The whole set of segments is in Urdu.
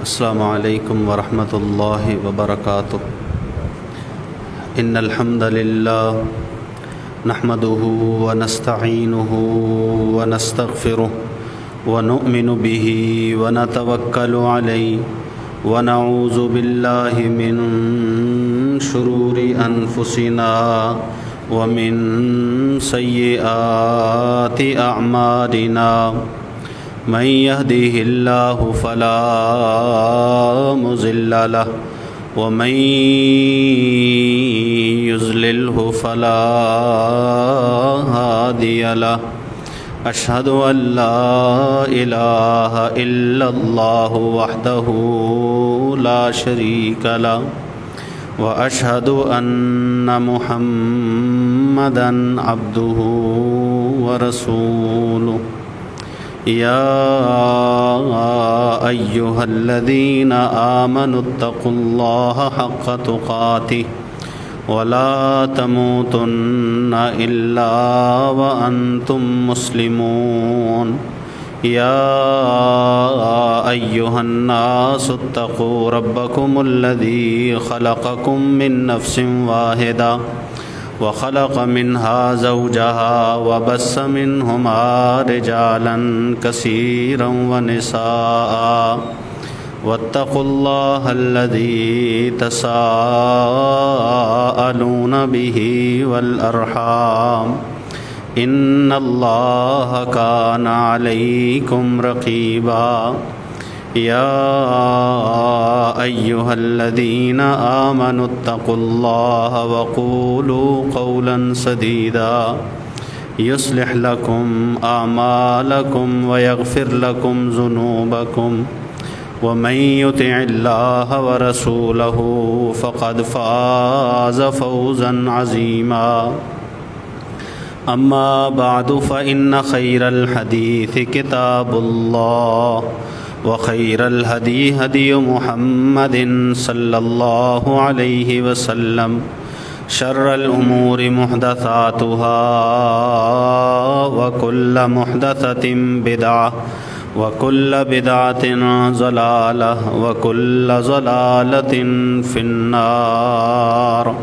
السلام علیکم ورحمۃ اللہ وبرکاتہ۔ ان الحمد للہ نحمده ونستعینه ونستغفره ونؤمن به ونتوکل علیہ ونعوذ باللہ من شرور انفسنا ومن سیئات اعمالنا من يهده الله فلا مضل له ومن يضلله فلا هادي له أشهد أن لا إله إلا الله وحده لا شريك له وأشهد أن محمدا عبده ورسوله يا أيها الذين آمنوا اتقوا الله حق تقاته ولا تموتن إلا وأنتم مسلمون يا أيها الناس اتقوا ربكم الذي خلقكم من نفس واحدة وخلق منها زوجها وبث منهما رجالا كثيرا ونساء واتقوا الله الذي تساءلون به والأرحام إن الله كان عليكم رقيبا يا أيها الذين آمنوا اتقوا الله وقولوا قولا سديدا يصلح لكم أعمالكم ويغفر لكم ذنوبكم ومن يطع الله ورسوله فقد فاز فوزا عظيما أما بعد فإن خير الحديث كتاب الله وخير الهدي هدي محمد صلى الله عليه وسلم شر الأمور محدثاتها وكل محدثة بدعة وكل بدعة ضلالة وكل ضلالة في النار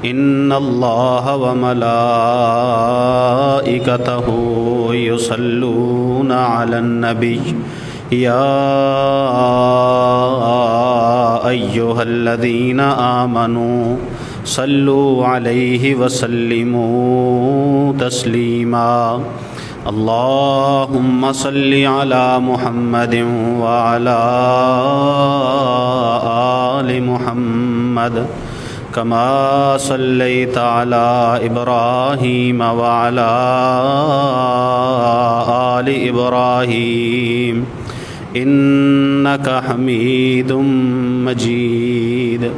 إن الله وملائكته يصلون على النبي يا أيها الذين آمنوا صلوا عليه وسلموا تسليما اللهم صل على محمد وعلى آل محمد كما صليت على إبراهيم وعلى آل إبراهيم إنك حميد مجيد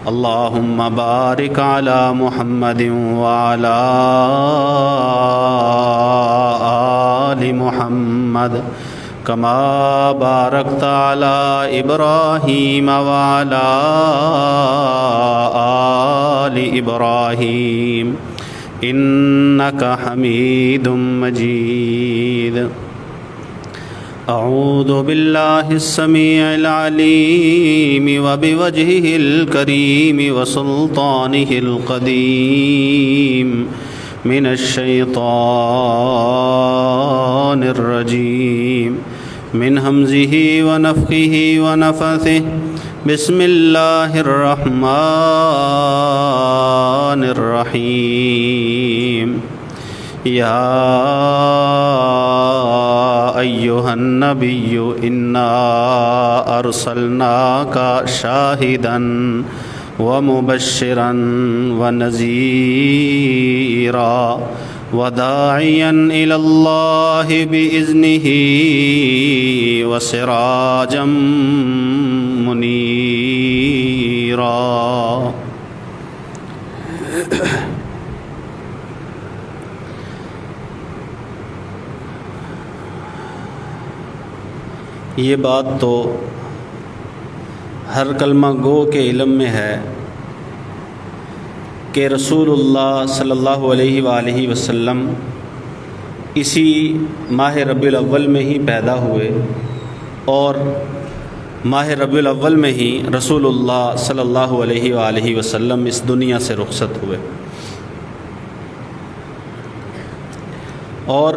اللهم بارك على محمد وعلى آل محمد كما باركت على إبراهيم وعلى آل إبراهيم إنك حميد مجيد أعوذ بالله السميع العليم وبوجهه الكريم وسلطانه القديم من الشيطان الرجيم من همزه ونفخه ونفثه بسم الله الرحمن الرحيم يا أيها النبي إنا أرسلناك شاهدا ومبشرا ونذيرا وداعيا إلى الله بإذنه وسراجا منيرا یہ بات تو ہر کلمہ گو کے علم میں ہے کہ رسول اللہ صلی اللہ علیہ وآلہ وسلم اسی ماہ ربیع الاول میں ہی پیدا ہوئے اور ماہ ربیع الاول میں ہی رسول اللہ صلی اللہ علیہ وآلہ وسلم اس دنیا سے رخصت ہوئے، اور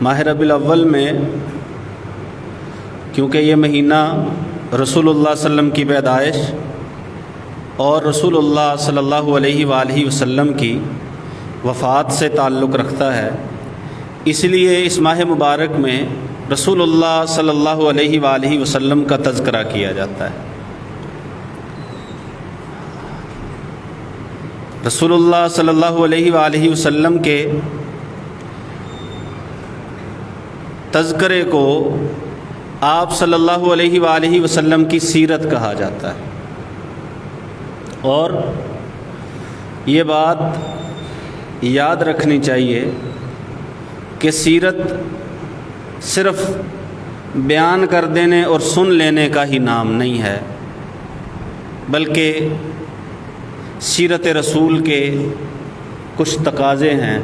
ماہ ربیع الاول میں کیونکہ یہ مہینہ رسول اللہ صلی اللہ علیہ وسلم کی پیدائش اور رسول اللہ صلی اللہ علیہ وآلہ وسلم کی وفات سے تعلق رکھتا ہے، اس لیے اس ماہ مبارک میں رسول اللہ صلی اللہ علیہ وآلہ وسلم کا تذکرہ کیا جاتا ہے۔ رسول اللہ صلی اللہ علیہ وآلہ وسلم کے تذکرے کو آپ صلی اللہ علیہ وآلہ وسلم کی سیرت کہا جاتا ہے، اور یہ بات یاد رکھنی چاہیے کہ سیرت صرف بیان کر دینے اور سن لینے کا ہی نام نہیں ہے، بلکہ سیرت رسول کے کچھ تقاضے ہیں۔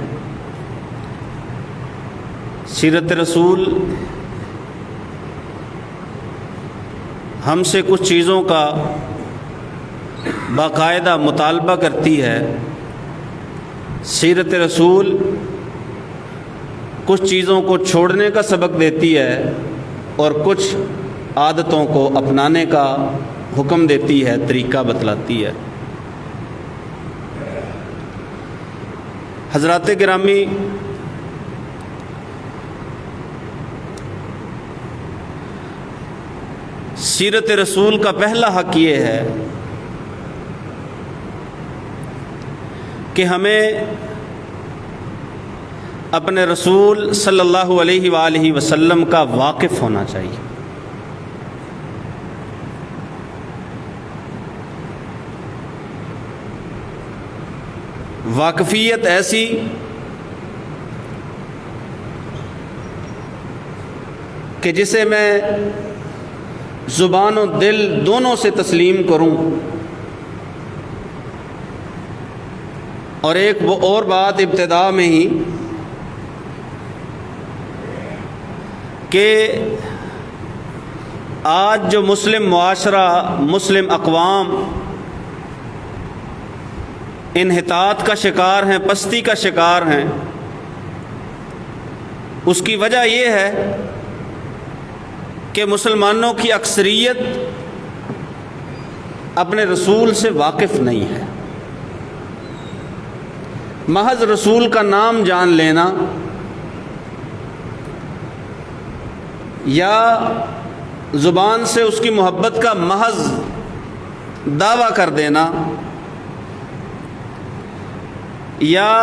سیرت رسول ہم سے کچھ چیزوں کا باقاعدہ مطالبہ کرتی ہے، سیرت رسول کچھ چیزوں کو چھوڑنے کا سبق دیتی ہے اور کچھ عادتوں کو اپنانے کا حکم دیتی ہے، طریقہ بتلاتی ہے۔ حضرات گرامی، سیرت رسول کا پہلا حق یہ ہے کہ ہمیں اپنے رسول صلی اللہ علیہ وآلہ وسلم کا واقف ہونا چاہیے۔ واقفیت ایسی کہ جسے میں زبان و دل دونوں سے تسلیم کروں، اور ایک وہ اور بات ابتدا میں ہی کہ آج جو مسلم معاشرہ، مسلم اقوام انحطاط کا شکار ہیں، پستی کا شکار ہیں، اس کی وجہ یہ ہے کہ مسلمانوں کی اکثریت اپنے رسول سے واقف نہیں ہے۔ محض رسول کا نام جان لینا یا زبان سے اس کی محبت کا محض دعویٰ کر دینا، یا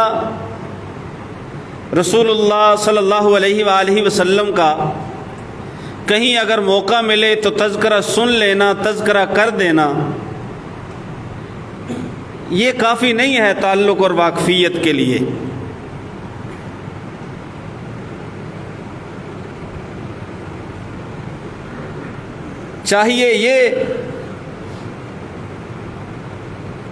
رسول اللہ صلی اللہ علیہ وآلہ وسلم کا کہیں اگر موقع ملے تو تذکرہ سن لینا، تذکرہ کر دینا، یہ کافی نہیں ہے تعلق اور واقفیت کے لیے۔ چاہیے یہ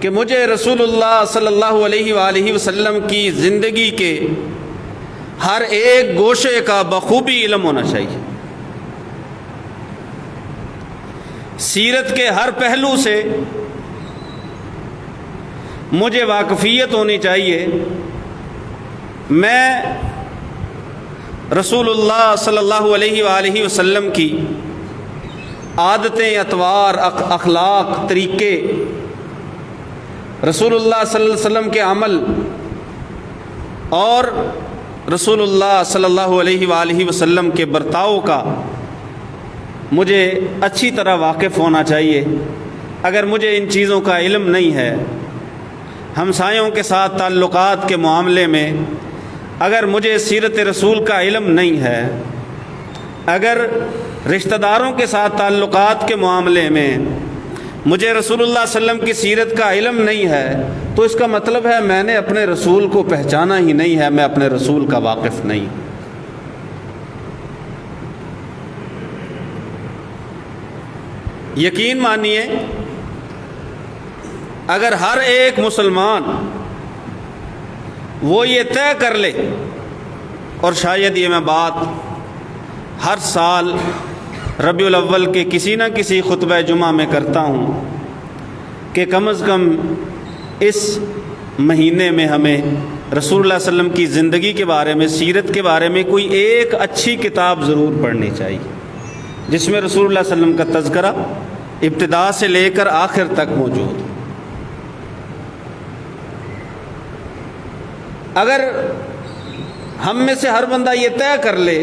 کہ مجھے رسول اللہ صلی اللہ علیہ وآلہ وسلم کی زندگی کے ہر ایک گوشے کا بخوبی علم ہونا چاہیے، سیرت کے ہر پہلو سے مجھے واقفیت ہونی چاہیے۔ میں رسول اللہ صلی اللہ علیہ وآلہ وسلم کی عادتیں، اطوار، اخلاق، طریقے، رسول اللہ صلی اللہ علیہ وسلم کے عمل اور رسول اللہ صلی اللہ علیہ وآلہ وسلم کے برتاؤ کا مجھے اچھی طرح واقف ہونا چاہیے۔ اگر مجھے ان چیزوں کا علم نہیں ہے، ہمسایوں کے ساتھ تعلقات کے معاملے میں اگر مجھے سیرت رسول کا علم نہیں ہے، اگر رشتہ داروں کے ساتھ تعلقات کے معاملے میں مجھے رسول اللہ صلی اللہ علیہ وسلم کی سیرت کا علم نہیں ہے، تو اس کا مطلب ہے میں نے اپنے رسول کو پہچانا ہی نہیں ہے، میں اپنے رسول کا واقف نہیں۔ یقین مانیے، اگر ہر ایک مسلمان وہ یہ طے کر لے، اور شاید یہ میں بات ہر سال ربیع الاول کے کسی نہ کسی خطبہ جمعہ میں کرتا ہوں کہ کم از کم اس مہینے میں ہمیں رسول اللہ صلی اللہ علیہ وسلم کی زندگی کے بارے میں، سیرت کے بارے میں کوئی ایک اچھی کتاب ضرور پڑھنی چاہیے جس میں رسول اللہ صلی اللہ علیہ وسلم کا تذکرہ ابتدا سے لے کر آخر تک موجود. اگر ہم میں سے ہر بندہ یہ طے کر لے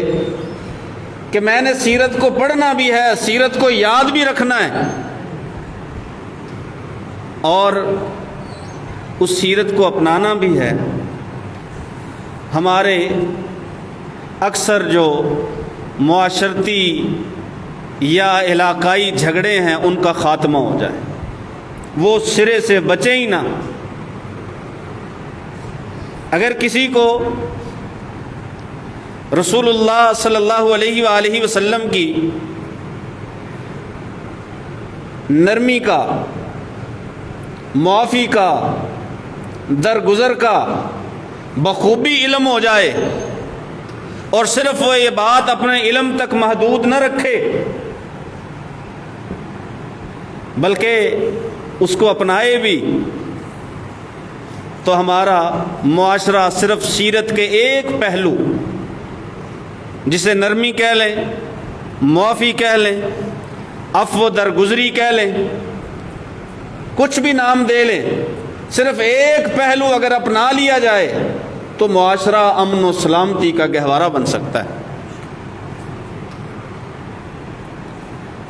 کہ میں نے سیرت کو پڑھنا بھی ہے، سیرت کو یاد بھی رکھنا ہے، اور اس سیرت کو اپنانا بھی ہے، ہمارے اکثر جو معاشرتی یا علاقائی جھگڑے ہیں ان کا خاتمہ ہو جائے، وہ سرے سے بچیں ہی نہ. اگر کسی کو رسول اللہ صلی اللہ علیہ وآلہ وسلم کی نرمی کا، معافی کا، درگزر کا بخوبی علم ہو جائے اور صرف وہ یہ بات اپنے علم تک محدود نہ رکھے بلکہ اس کو اپنائے بھی، تو ہمارا معاشرہ صرف سیرت کے ایک پہلو جسے نرمی کہہ لیں، معافی کہہ لیں، عفو درگزری کہہ لیں، کچھ بھی نام دے لیں، صرف ایک پہلو اگر اپنا لیا جائے تو معاشرہ امن و سلامتی کا گہوارہ بن سکتا ہے.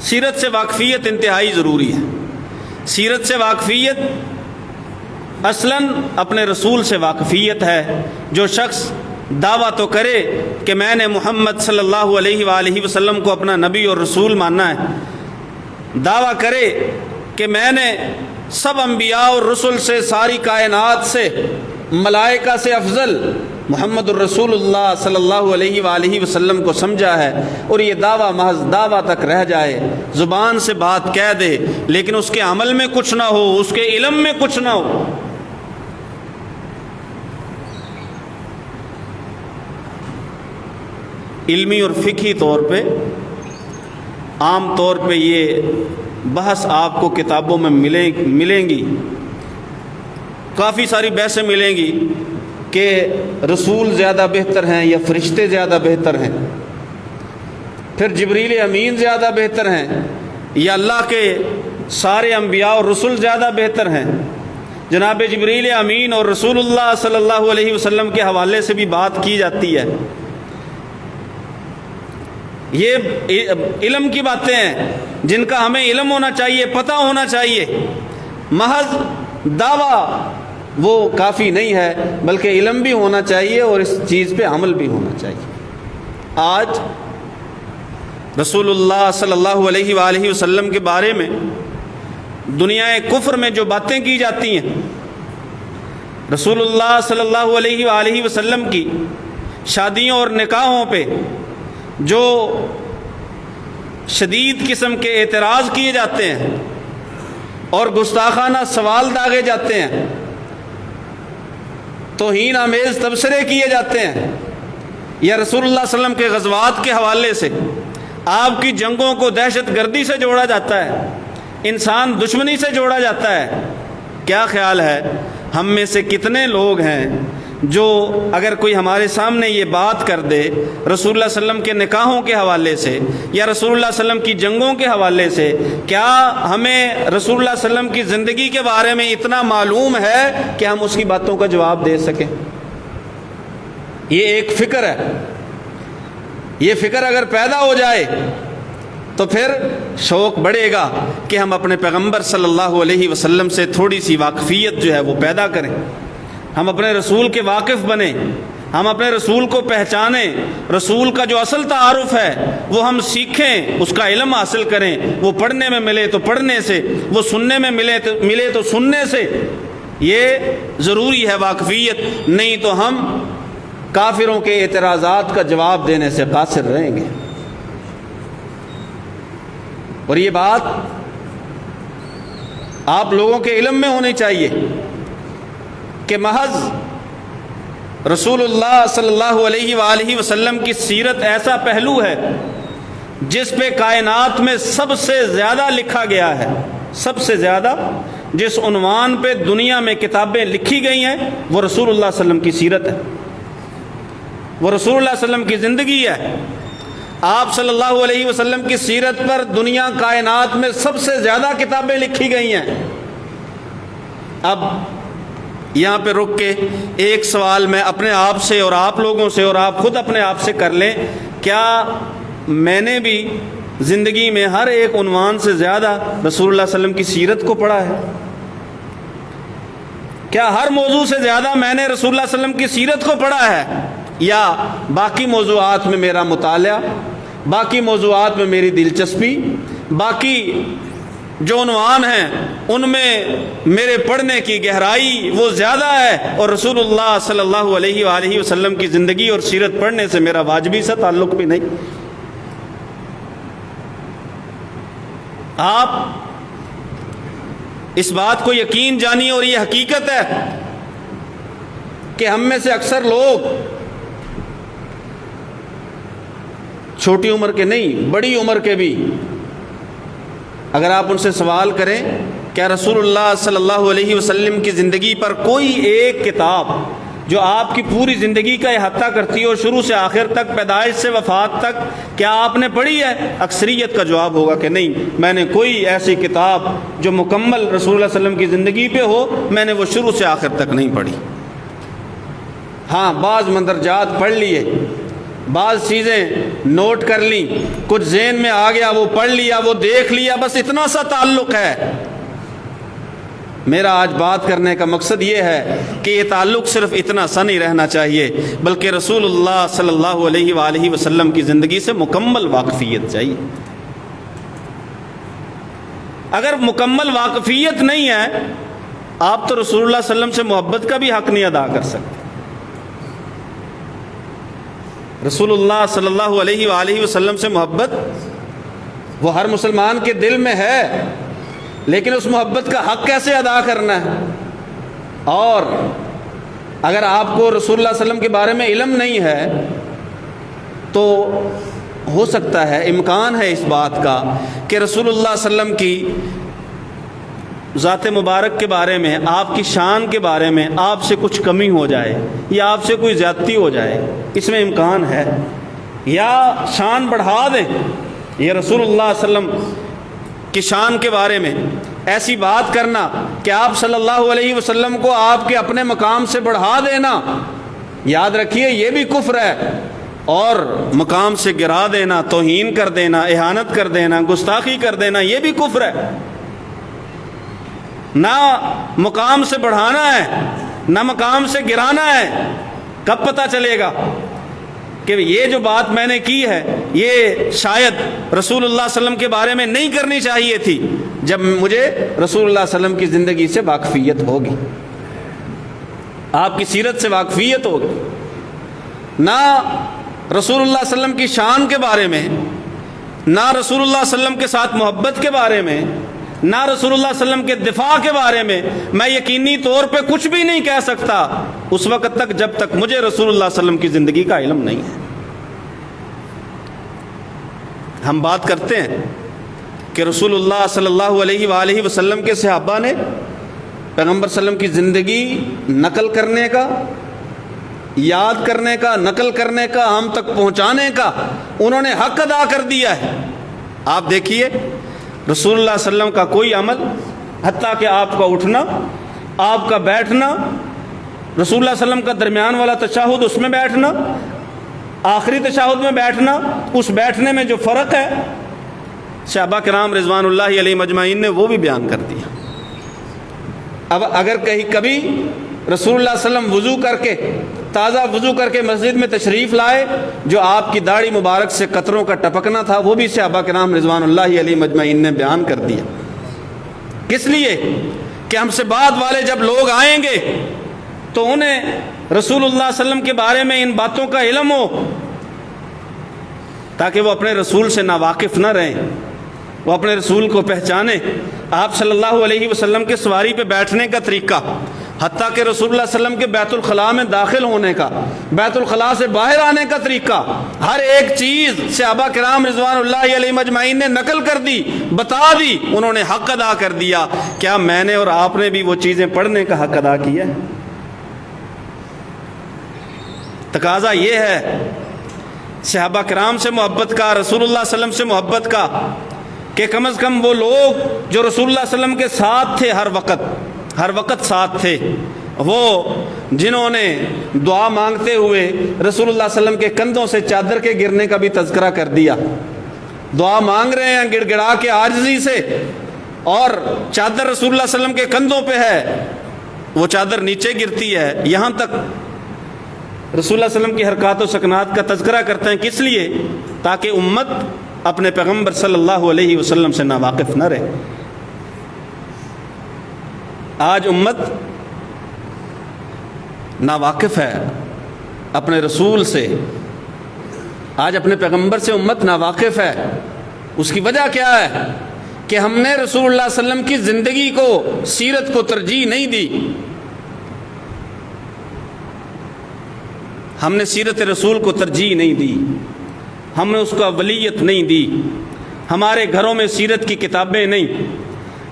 سیرت سے واقفیت انتہائی ضروری ہے. سیرت سے واقفیت اصلاً اپنے رسول سے واقفیت ہے. جو شخص دعویٰ تو کرے کہ میں نے محمد صلی اللہ علیہ وآلہ وسلم کو اپنا نبی اور رسول ماننا ہے، دعویٰ کرے کہ میں نے سب انبیاء اور رسل سے، ساری کائنات سے، ملائکہ سے افضل محمد الرسول اللہ صلی اللہ علیہ وآلہ وسلم کو سمجھا ہے، اور یہ دعویٰ محض دعویٰ تک رہ جائے، زبان سے بات کہہ دے لیکن اس کے عمل میں کچھ نہ ہو، اس کے علم میں کچھ نہ ہو، علمی اور فقہی طور پہ عام طور پہ یہ بحث آپ کو کتابوں میں ملیں گی، کافی ساری بحثیں ملیں گی کہ رسول زیادہ بہتر ہیں یا فرشتے زیادہ بہتر ہیں، پھر جبریل امین زیادہ بہتر ہیں یا اللہ کے سارے انبیاء اور رسول زیادہ بہتر ہیں. جناب جبریل امین اور رسول اللہ صلی اللہ علیہ وسلم کے حوالے سے بھی بات کی جاتی ہے. یہ علم کی باتیں ہیں جن کا ہمیں علم ہونا چاہیے، پتہ ہونا چاہیے. محض دعویٰ وہ کافی نہیں ہے بلکہ علم بھی ہونا چاہیے اور اس چیز پہ عمل بھی ہونا چاہیے. آج رسول اللہ صلی اللہ علیہ وآلہ وسلم کے بارے میں دنیا کفر میں جو باتیں کی جاتی ہیں، رسول اللہ صلی اللہ علیہ وآلہ وسلم کی شادیوں اور نکاحوں پہ جو شدید قسم کے اعتراض کیے جاتے ہیں اور گستاخانہ سوال داغے جاتے ہیں، توہین آمیز تبصرے کیے جاتے ہیں، یا رسول اللہ صلی اللہ علیہ وسلم کے غزوات کے حوالے سے آپ کی جنگوں کو دہشت گردی سے جوڑا جاتا ہے، انسان دشمنی سے جوڑا جاتا ہے. کیا خیال ہے ہم میں سے کتنے لوگ ہیں جو اگر کوئی ہمارے سامنے یہ بات کر دے رسول اللہ صلی اللہ علیہ وسلم کے نکاحوں کے حوالے سے یا رسول اللہ صلی اللہ علیہ وسلم کی جنگوں کے حوالے سے، کیا ہمیں رسول اللہ صلی اللہ علیہ وسلم کی زندگی کے بارے میں اتنا معلوم ہے کہ ہم اس کی باتوں کا جواب دے سکیں؟ یہ ایک فکر ہے. یہ فکر اگر پیدا ہو جائے تو پھر شوق بڑھے گا کہ ہم اپنے پیغمبر صلی اللہ علیہ وسلم سے تھوڑی سی واقفیت جو ہے وہ پیدا کریں، ہم اپنے رسول کے واقف بنیں، ہم اپنے رسول کو پہچانیں، رسول کا جو اصل تعارف ہے وہ ہم سیکھیں، اس کا علم حاصل کریں. وہ پڑھنے میں ملے تو پڑھنے سے، وہ سننے میں ملے تو سننے سے. یہ ضروری ہے واقفیت، نہیں تو ہم کافروں کے اعتراضات کا جواب دینے سے قاصر رہیں گے. اور یہ بات آپ لوگوں کے علم میں ہونی چاہیے کہ محض رسول اللہ صلی اللہ علیہ وآلہ وسلم کی سیرت ایسا پہلو ہے جس پہ کائنات میں سب سے زیادہ لکھا گیا ہے، سب سے زیادہ جس عنوان پہ دنیا میں کتابیں لکھی گئی ہیں، وہ رسول اللہ صلی اللہ علیہ وسلم کی سیرت ہے، وہ رسول اللہ صلی اللہ علیہ وسلم کی زندگی ہے۔ آپ صلی اللہ علیہ وسلم کی سیرت پر دنیا کائنات میں سب سے زیادہ کتابیں لکھی گئی ہیں۔ اب یہاں پہ رک کے ایک سوال میں اپنے آپ سے اور آپ لوگوں سے اور آپ خود اپنے آپ سے کر لیں، کیا میں نے بھی زندگی میں ہر ایک عنوان سے زیادہ رسول اللہ صلی اللہ علیہ وسلم کی سیرت کو پڑھا ہے؟ کیا ہر موضوع سے زیادہ میں نے رسول اللہ صلی اللہ علیہ وسلم کی سیرت کو پڑھا ہے، یا باقی موضوعات میں میرا مطالعہ، باقی موضوعات میں میری دلچسپی، باقی جو عنوان ہیں ان میں میرے پڑھنے کی گہرائی وہ زیادہ ہے، اور رسول اللہ صلی اللہ علیہ وآلہ وسلم کی زندگی اور سیرت پڑھنے سے میرا واجبی سا تعلق بھی نہیں؟ آپ اس بات کو یقین جانیے، اور یہ حقیقت ہے کہ ہم میں سے اکثر لوگ چھوٹی عمر کے نہیں، بڑی عمر کے بھی، اگر آپ ان سے سوال کریں کیا رسول اللہ صلی اللہ علیہ وسلم کی زندگی پر کوئی ایک کتاب جو آپ کی پوری زندگی کا احاطہ کرتی ہو شروع سے آخر تک، پیدائش سے وفات تک، کیا آپ نے پڑھی ہے؟ اکثریت کا جواب ہوگا کہ نہیں، میں نے کوئی ایسی کتاب جو مکمل رسول اللہ صلی اللہ علیہ وسلم کی زندگی پہ ہو، میں نے وہ شروع سے آخر تک نہیں پڑھی۔ ہاں، بعض مندرجات پڑھ لیے، بعض چیزیں نوٹ کر لیں، کچھ ذہن میں آ گیا وہ پڑھ لیا، وہ دیکھ لیا، بس اتنا سا تعلق ہے۔ میرا آج بات کرنے کا مقصد یہ ہے کہ یہ تعلق صرف اتنا سا نہیں رہنا چاہیے، بلکہ رسول اللہ صلی اللہ علیہ وآلہ وسلم کی زندگی سے مکمل واقفیت چاہیے۔ اگر مکمل واقفیت نہیں ہے، آپ تو رسول اللہ صلی اللہ علیہ وسلم سے محبت کا بھی حق نہیں ادا کر سکتے۔ رسول اللہ صلی اللہ علیہ وآلہ وسلم سے محبت وہ ہر مسلمان کے دل میں ہے، لیکن اس محبت کا حق کیسے ادا کرنا ہے؟ اور اگر آپ کو رسول اللہ صلی اللہ علیہ وسلم کے بارے میں علم نہیں ہے تو ہو سکتا ہے، امکان ہے اس بات کا کہ رسول اللہ صلی اللہ علیہ وسلم کی ذات مبارک کے بارے میں، آپ کی شان کے بارے میں آپ سے کچھ کمی ہو جائے یا آپ سے کوئی زیادتی ہو جائے، اس میں امکان ہے، یا شان بڑھا دیں۔ یہ رسول اللہ صلی اللہ علیہ وسلم کی شان کے بارے میں ایسی بات کرنا کہ آپ صلی اللہ علیہ وسلم کو آپ کے اپنے مقام سے بڑھا دینا، یاد رکھیے یہ بھی کفر ہے، اور مقام سے گرا دینا، توہین کر دینا، اہانت کر دینا، گستاخی کر دینا، یہ بھی کفر ہے۔ نہ مقام سے بڑھانا ہے، نہ مقام سے گرانا ہے۔ کب پتہ چلے گا کہ یہ جو بات میں نے کی ہے یہ شاید رسول اللہ صلی اللہ علیہ وسلم کے بارے میں نہیں کرنی چاہیے تھی؟ جب مجھے رسول اللہ صلی اللہ علیہ وسلم کی زندگی سے واقفیت ہوگی، آپ کی سیرت سے واقفیت ہوگی۔ نہ رسول اللہ صلی اللہ علیہ وسلم کی شان کے بارے میں، نہ رسول اللہ صلی اللہ علیہ وسلم کے ساتھ محبت کے بارے میں، نہ رسول اللہ صلی اللہ علیہ وسلم کے دفاع کے بارے میں یقینی طور پہ کچھ بھی نہیں کہہ سکتا اس وقت تک جب تک مجھے رسول اللہ صلی اللہ علیہ وسلم کی زندگی کا علم نہیں ہے۔ ہم بات کرتے ہیں کہ رسول اللہ صلی اللہ علیہ وآلہ وسلم کے صحابہ نے پیغمبر صلی اللہ علیہ وسلم کی زندگی نقل کرنے کا، یاد کرنے کا، نقل کرنے کا، ہم تک پہنچانے کا انہوں نے حق ادا کر دیا ہے۔ آپ دیکھیے رسول اللہ صلی اللہ علیہ وسلم کا کوئی عمل، حتیٰ کہ آپ کا اٹھنا، آپ کا بیٹھنا، رسول اللہ صلی اللہ علیہ وسلم کا درمیان والا تشہد اس میں بیٹھنا، آخری تشہد میں بیٹھنا، اس بیٹھنے میں جو فرق ہے صحابہ کرام رضوان اللہ علیہ مجمعین نے وہ بھی بیان کر دیا۔ اب اگر کبھی رسول اللہ صلی اللہ علیہ وسلم وضو کر کے، تازہ وضو کر کے مسجد میں تشریف لائے، جو آپ کی داڑھی مبارک سے قطروں کا ٹپکنا تھا وہ بھی صحابہ کرام رضوان اللہ علیہ مجمعین نے بیان کر دیا۔ کس لیے؟ کہ ہم سے بعد والے جب لوگ آئیں گے تو انہیں رسول اللہ صلی اللہ علیہ وسلم کے بارے میں ان باتوں کا علم ہو، تاکہ وہ اپنے رسول سے ناواقف نہ رہیں، وہ اپنے رسول کو پہچانیں۔ آپ صلی اللہ علیہ وسلم کے سواری پہ بیٹھنے کا طریقہ، حتیٰ کہ رسول اللہ صلی اللہ علیہ وسلم کے بیت الخلاء میں داخل ہونے کا، بیت الخلاء سے باہر آنے کا طریقہ، ہر ایک چیز صحابہ کرام رضوان اللہ علیہم اجمعین نے نقل کر دی، بتا دی، انہوں نے حق ادا کر دیا۔ کیا میں نے اور آپ نے بھی وہ چیزیں پڑھنے کا حق ادا کیا ہے؟ تقاضا یہ ہے صحابہ کرام سے محبت کا، رسول اللہ صلی اللہ علیہ وسلم سے محبت کا، کہ کم از کم وہ لوگ جو رسول اللہ صلی اللہ علیہ وسلم کے ساتھ تھے، ہر وقت ساتھ تھے، وہ جنہوں نے دعا مانگتے ہوئے رسول اللہ صلی اللہ علیہ وسلم کے کندھوں سے چادر کے گرنے کا بھی تذکرہ کر دیا۔ دعا مانگ رہے ہیں گڑ گڑا کے عاجزی سے، اور چادر رسول اللہ صلی اللہ علیہ وسلم کے کندھوں پہ ہے، وہ چادر نیچے گرتی ہے۔ یہاں تک رسول اللہ صلی اللہ علیہ وسلم کی حرکات و سکنات کا تذکرہ کرتے ہیں، کس لیے؟ تاکہ امت اپنے پیغمبر صلی اللہ علیہ وسلم سے ناواقف نہ رہے۔ آج امت ناواقف ہے اپنے رسول سے، آج اپنے پیغمبر سے امت ناواقف ہے۔ اس کی وجہ کیا ہے؟ کہ ہم نے رسول اللہ صلی اللہ علیہ وسلم کی زندگی کو، سیرت کو ترجیح نہیں دی۔ ہم نے سیرت رسول کو ترجیح نہیں دی، ہم نے اس کو اولیت نہیں دی۔ ہمارے گھروں میں سیرت کی کتابیں نہیں،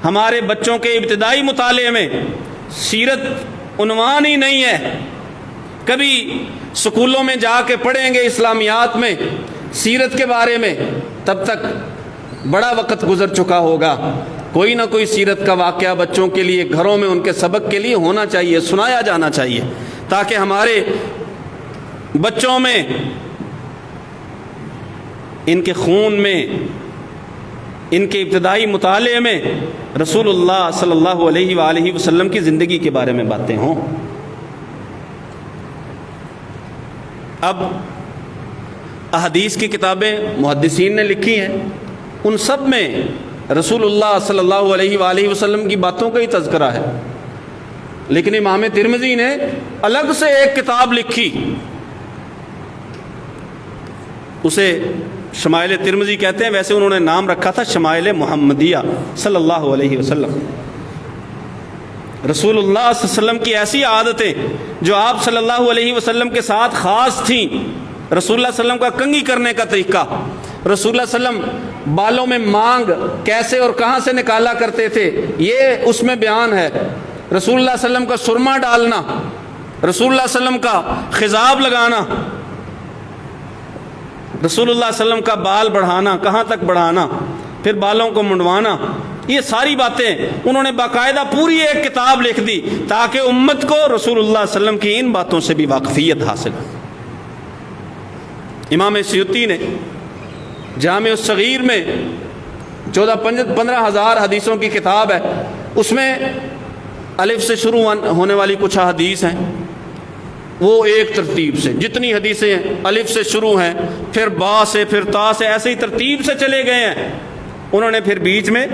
ہمارے بچوں کے ابتدائی مطالعے میں سیرت عنوان ہی نہیں ہے۔ کبھی سکولوں میں جا کے پڑھیں گے اسلامیات میں سیرت کے بارے میں، تب تک بڑا وقت گزر چکا ہوگا۔ کوئی نہ کوئی سیرت کا واقعہ بچوں کے لیے گھروں میں ان کے سبق کے لیے ہونا چاہیے، سنایا جانا چاہیے، تاکہ ہمارے بچوں میں، ان کے خون میں، ان کے ابتدائی مطالعے میں رسول اللہ صلی اللہ علیہ وآلہ وسلم کی زندگی کے بارے میں باتیں ہوں۔ اب احادیث کی کتابیں محدثین نے لکھی ہیں، ان سب میں رسول اللہ صلی اللہ علیہ وآلہ وسلم کی باتوں کا ہی تذکرہ ہے، لیکن امام ترمذی نے الگ سے ایک کتاب لکھی، اسے شمائل ترمذی کہتے ہیں، ویسے انہوں نے نام رکھا تھا شمائل محمدیہ صلی اللہ علیہ وسلم۔ رسول اللہ صلی اللہ علیہ وسلم کی ایسی عادتیں جو آپ صلی اللہ علیہ وسلم کے ساتھ خاص تھیں، رسول اللہ صلی اللہ علیہ وسلم کا کنگھی کرنے کا طریقہ، رسول اللہ صلی اللہ علیہ وسلم بالوں میں مانگ کیسے اور کہاں سے نکالا کرتے تھے، یہ اس میں بیان ہے۔ رسول اللہ صلی اللہ علیہ وسلم کا سرما ڈالنا، رسول اللہ صلی اللہ علیہ وسلم کا خضاب لگانا، رسول اللہ صلی اللہ علیہ وسلم کا بال بڑھانا، کہاں تک بڑھانا، پھر بالوں کو منڈوانا، یہ ساری باتیں انہوں نے باقاعدہ پوری ایک کتاب لکھ دی، تاکہ امت کو رسول اللہ صلی اللہ علیہ وسلم کی ان باتوں سے بھی واقفیت حاصل ہو۔ امام سیوطی نے جامع الصغیر میں 15,000 حدیثوں کی کتاب ہے، اس میں الف سے شروع ہونے والی کچھ حدیث ہیں، وہ ایک ترتیب سے، جتنی حدیثیں ہیں الف سے شروع ہیں، پھر با سے، پھر تا سے، ایسے ہی ترتیب سے چلے گئے ہیں۔ انہوں نے پھر بیچ میں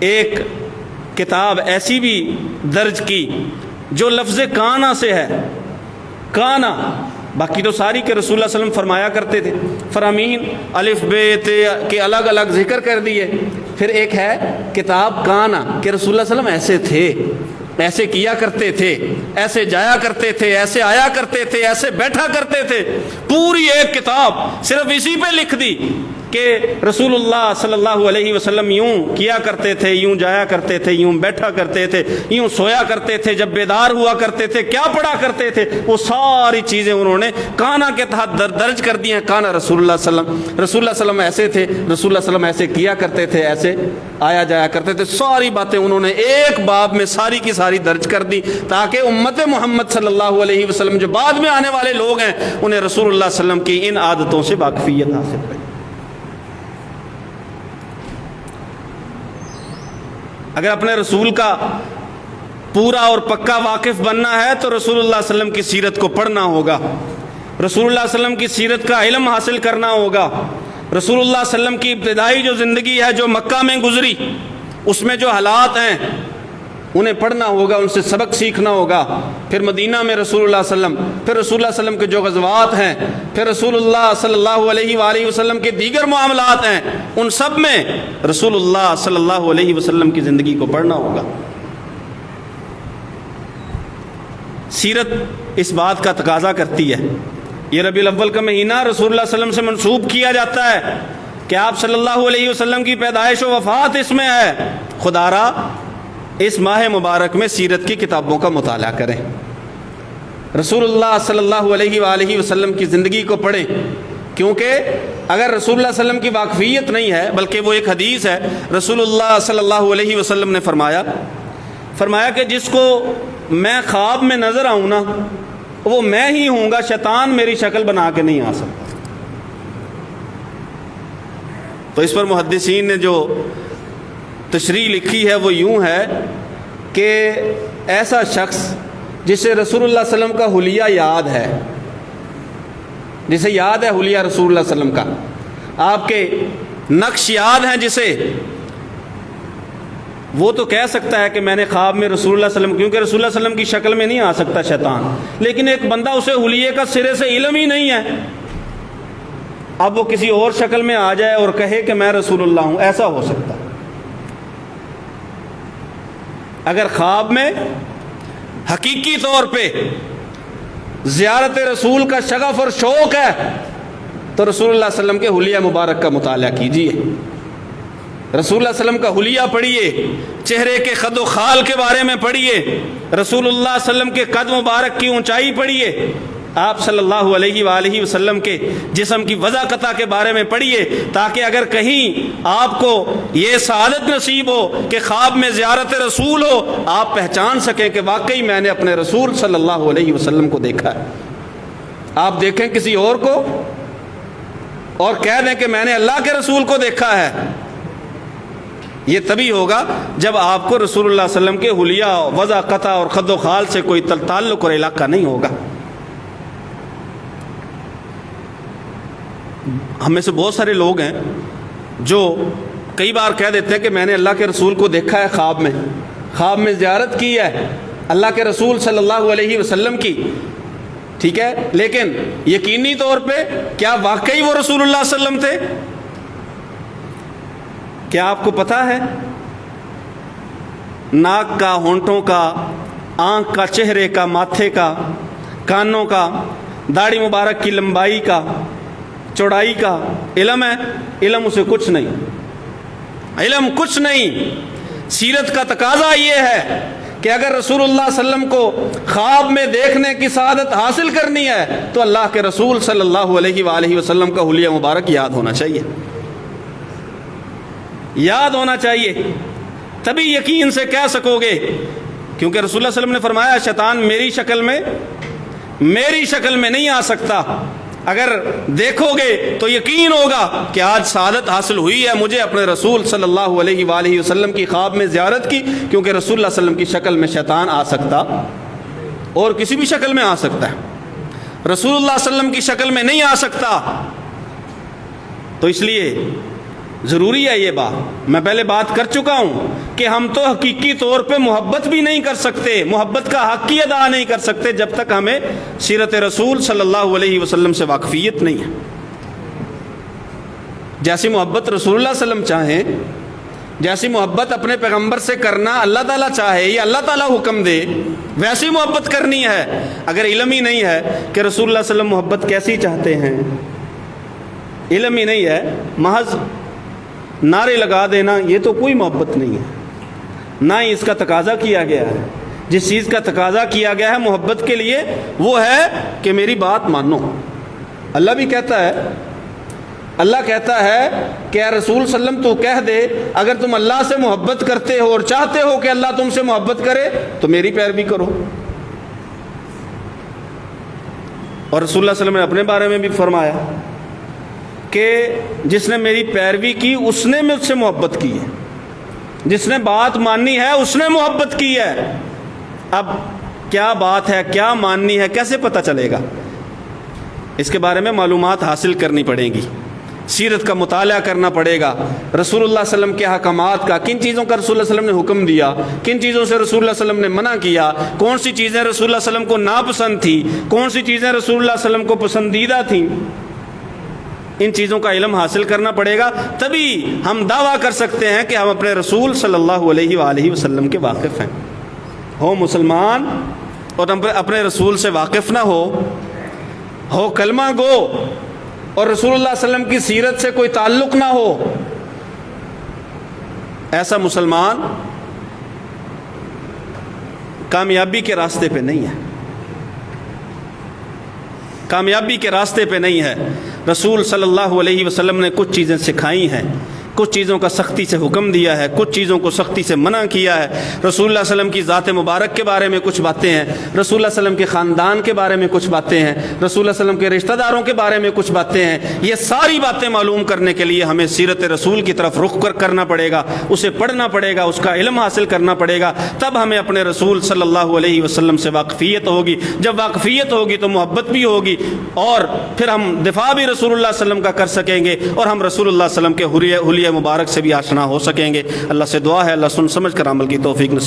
ایک کتاب ایسی بھی درج کی جو لفظ کانا سے ہے، کانا، باقی تو ساری کے رسول اللہ صلی اللہ علیہ وسلم فرمایا کرتے تھے، فرامین الف بے تے کے الگ الگ ذکر کر دیے۔ پھر ایک ہے کتاب کانا کہ رسول اللہ صلی اللہ علیہ وسلم ایسے تھے، ایسے کیا کرتے تھے، ایسے جایا کرتے تھے، ایسے آیا کرتے تھے، ایسے بیٹھا کرتے تھے۔ پوری ایک کتاب صرف اسی پہ لکھ دی کہ رسول اللہ صلی اللہ علیہ وسلم یوں کیا کرتے تھے، یوں جایا کرتے تھے، یوں بیٹھا کرتے تھے، یوں سویا کرتے تھے، جب بیدار ہوا کرتے تھے کیا پڑھا کرتے تھے، وہ ساری چیزیں انہوں نے کانا کے تحت درج کر دی ہیں۔ کانا رسول اللہ صلی اللہ علیہ وسلم، رسول اللہ صلی اللہ علیہ وسلم ایسے تھے، رسول اللہ صلی اللہ علیہ وسلم ایسے کیا کرتے تھے، ایسے آیا جایا کرتے تھے، ساری باتیں انہوں نے ایک باب میں ساری کی ساری درج کر دی، تاکہ امت محمد صلی اللہ علیہ وسلم جو بعد میں آنے والے لوگ ہیں انہیں رسول اللہ صلی اللہ علیہ وسلم کی ان عادتوں سے واقفیت حاصل ہو۔ اگر اپنے رسول کا پورا اور پکا واقف بننا ہے تو رسول اللہ صلی اللہ علیہ وسلم کی سیرت کو پڑھنا ہوگا، رسول اللہ صلی اللہ علیہ وسلم کی سیرت کا علم حاصل کرنا ہوگا، رسول اللہ صلی اللہ علیہ وسلم کی ابتدائی جو زندگی ہے جو مکہ میں گزری، اس میں جو حالات ہیں انہیں پڑھنا ہوگا، ان سے سبق سیکھنا ہوگا۔ پھر مدینہ میں رسول اللہ صلی اللہ علیہ وسلم، پھر رسول اللہ صلی اللہ علیہ وسلم کے جو غزوات ہیں، پھر رسول اللہ صلی اللہ علیہ وآلہ وسلم کے دیگر معاملات ہیں، ان سب میں رسول اللہ صلی اللہ علیہ وسلم کی زندگی کو پڑھنا ہوگا۔ سیرت اس بات کا تقاضا کرتی ہے. یہ ربیع الاول کا مہینہ رسول اللہ صلی اللہ علیہ وسلم سے منسوب کیا جاتا ہے کہ آپ صلی اللہ علیہ وسلم کی پیدائش و وفات اس میں ہے. خدا را اس ماہ مبارک میں سیرت کی کتابوں کا مطالعہ کریں، رسول اللہ صلی اللہ علیہ وآلہ وسلم کی زندگی کو پڑھیں، کیونکہ اگر رسول اللہ صلی اللہ علیہ وسلم کی واقفیت نہیں ہے، بلکہ وہ ایک حدیث ہے، رسول اللہ صلی اللہ علیہ وسلم نے فرمایا کہ جس کو میں خواب میں نظر آؤں نا وہ میں ہی ہوں گا، شیطان میری شکل بنا کے نہیں آ سکتا. تو اس پر محدثین نے جو تشریح لکھی ہے وہ یوں ہے کہ ایسا شخص جسے رسول اللہ صلی اللہ علیہ وسلم کا حلیہ یاد ہے، جسے یاد ہے حلیہ رسول اللہ صلی اللہ علیہ وسلم کا، آپ کے نقش یاد ہیں جسے، وہ تو کہہ سکتا ہے کہ میں نے خواب میں رسول اللہ صلی اللہ علیہ وسلم، کیونکہ رسول اللہ صلی اللہ علیہ وسلم کی شکل میں نہیں آ سکتا شیطان. لیکن ایک بندہ اسے حلیے کا سرے سے علم ہی نہیں ہے، اب وہ کسی اور شکل میں آ جائے اور کہے کہ میں رسول اللہ ہوں، ایسا ہو سکتا ہے. اگر خواب میں حقیقی طور پہ زیارت رسول کا شغف اور شوق ہے تو رسول اللہ صلی اللہ علیہ وسلم کے حلیہ مبارک کا مطالعہ کیجیے، رسول اللہ صلی اللہ علیہ وسلم کا حلیہ پڑھیے، چہرے کے خد و خال کے بارے میں پڑھیے، رسول اللہ صلی اللہ علیہ وسلم کے قد مبارک کی اونچائی پڑھیے، آپ صلی اللہ علیہ وآلہ وسلم کے جسم کی وضاقتہ کے بارے میں پڑھیے، تاکہ اگر کہیں آپ کو یہ سعادت نصیب ہو کہ خواب میں زیارت رسول ہو، آپ پہچان سکیں کہ واقعی میں نے اپنے رسول صلی اللہ علیہ وسلم کو دیکھا ہے. آپ دیکھیں کسی اور کو اور کہہ دیں کہ میں نے اللہ کے رسول کو دیکھا ہے، یہ تبھی ہوگا جب آپ کو رسول اللہ صلی اللہ علیہ وسلم کے حلیہ، وضاقتہ اور خد و خال سے کوئی تعلق اور علاقہ نہیں ہوگا. ہم میں سے بہت سارے لوگ ہیں جو کئی بار کہہ دیتے ہیں کہ میں نے اللہ کے رسول کو دیکھا ہے خواب میں زیارت کی ہے اللہ کے رسول صلی اللہ علیہ وسلم کی، ٹھیک ہے، لیکن یقینی طور پہ کیا واقعی وہ رسول اللہ صلی اللہ علیہ وسلم تھے؟ کیا آپ کو پتہ ہے ناک کا، ہونٹوں کا، آنکھ کا، چہرے کا، ماتھے کا، کانوں کا، داڑھی مبارک کی لمبائی کا، چوڑائی کا علم ہے؟ علم اسے کچھ نہیں، علم کچھ نہیں. سیرت کا تقاضا یہ ہے کہ اگر رسول اللہ صلی اللہ علیہ وسلم کو خواب میں دیکھنے کی سعادت حاصل کرنی ہے تو اللہ کے رسول صلی اللہ علیہ وآلہ وسلم کا حلیہ مبارک یاد ہونا چاہیے، یاد ہونا چاہیے، تبھی یقین سے کہہ سکو گے. کیونکہ رسول اللہ صلی اللہ علیہ وسلم نے فرمایا شیطان میری شکل میں نہیں آ سکتا. اگر دیکھو گے تو یقین ہوگا کہ آج سعادت حاصل ہوئی ہے، مجھے اپنے رسول صلی اللہ علیہ وآلہ وسلم کی خواب میں زیارت کی، کیونکہ رسول اللہ صلی اللہ علیہ وسلم کی شکل میں شیطان آ سکتا اور کسی بھی شکل میں آ سکتا ہے، رسول اللہ صلی اللہ علیہ وسلم کی شکل میں نہیں آ سکتا. تو اس لیے ضروری ہے یہ بات، میں پہلے بات کر چکا ہوں کہ ہم تو حقیقی طور پہ محبت بھی نہیں کر سکتے، محبت کا حق ہی ادا نہیں کر سکتے جب تک ہمیں سیرت رسول صلی اللہ علیہ وسلم سے واقفیت نہیں ہے. جیسی محبت رسول اللہ صلی اللہ علیہ وسلم چاہیں، جیسی محبت اپنے پیغمبر سے کرنا اللہ تعالیٰ چاہے یا اللہ تعالیٰ حکم دے، ویسی محبت کرنی ہے. اگر علم ہی نہیں ہے کہ رسول اللہ صلی اللہ علیہ وسلم محبت کیسی چاہتے ہیں، علم ہی نہیں ہے، محض نعرے لگا دینا یہ تو کوئی محبت نہیں ہے، نہ ہی اس کا تقاضا کیا گیا ہے. جس چیز کا تقاضا کیا گیا ہے محبت کے لیے وہ ہے کہ میری بات مانو. اللہ بھی کہتا ہے، اللہ کہتا ہے کہ اے رسول صلی اللہ علیہ وسلم تو کہہ دے اگر تم اللہ سے محبت کرتے ہو اور چاہتے ہو کہ اللہ تم سے محبت کرے تو میری پیروی کرو. اور رسول اللہ صلی اللہ علیہ وسلم نے اپنے بارے میں بھی فرمایا کہ جس نے میری پیروی کی اس نے مجھ سے محبت کی ہے، جس نے بات ماننی ہے اس نے محبت کی ہے. اب کیا بات ہے، کیا ماننی ہے، کیسے پتہ چلے گا؟ اس کے بارے میں معلومات حاصل کرنی پڑیں گی، سیرت کا مطالعہ کرنا پڑے گا، رسول اللہ صلی اللہ علیہ وسلم کے احکامات کا، کن چیزوں کا رسول اللہ صلی اللہ علیہ وسلم نے حکم دیا، کن چیزوں سے رسول اللہ صلی اللہ علیہ وسلم نے منع کیا، کون سی چیزیں رسول اللہ صلی اللہ علیہ وسلم کو ناپسند تھی، کون سی چیزیں رسول اللہ صلی اللہ علیہ وسلم کو پسندیدہ تھیں. ان چیزوں کا علم حاصل کرنا پڑے گا، تبھی ہم دعویٰ کر سکتے ہیں کہ ہم اپنے رسول صلی اللہ علیہ وآلہ وسلم کے واقف ہیں. ہو مسلمان اور اپنے رسول سے واقف نہ ہو کلمہ گو اور رسول اللہ صلی اللہ علیہ وسلم کی سیرت سے کوئی تعلق نہ ہو، ایسا مسلمان کامیابی کے راستے پہ نہیں ہے، کامیابی کے راستے پہ نہیں ہے۔ رسول صلی اللہ علیہ وسلم نے کچھ چیزیں سکھائی ہیں، کچھ چیزوں کا سختی سے حکم دیا ہے، کچھ چیزوں کو سختی سے منع کیا ہے۔ رسول اللہ صلی اللہ علیہ وسلم کی ذات مبارک کے بارے میں کچھ باتیں ہیں، رسول اللہ صلی اللہ علیہ وسلم کے خاندان کے بارے میں کچھ باتیں ہیں، رسول اللہ صلی اللہ علیہ وسلم کے رشتہ داروں کے بارے میں کچھ باتیں ہیں۔ یہ ساری باتیں معلوم کرنے کے لیے ہمیں سیرت رسول کی طرف رخ کرنا پڑے گا، اسے پڑھنا پڑے گا، اس کا علم حاصل کرنا پڑے گا، تب ہمیں اپنے رسول صلی اللہ علیہ وسلم سے واقفیت ہوگی۔ جب واقفیت ہوگی تو محبت بھی ہوگی، اور پھر ہم دفاع بھی رسول اللہ صلی اللہ علیہ وسلم کا کر سکیں گے، اور ہم رسول اللہ صلی اللہ علیہ وسلم کے حلیہ مبارک سے بھی آشنا ہو سکیں گے۔ اللہ سے دعا ہے اللہ سن سمجھ کر عمل کی توفیق نصیب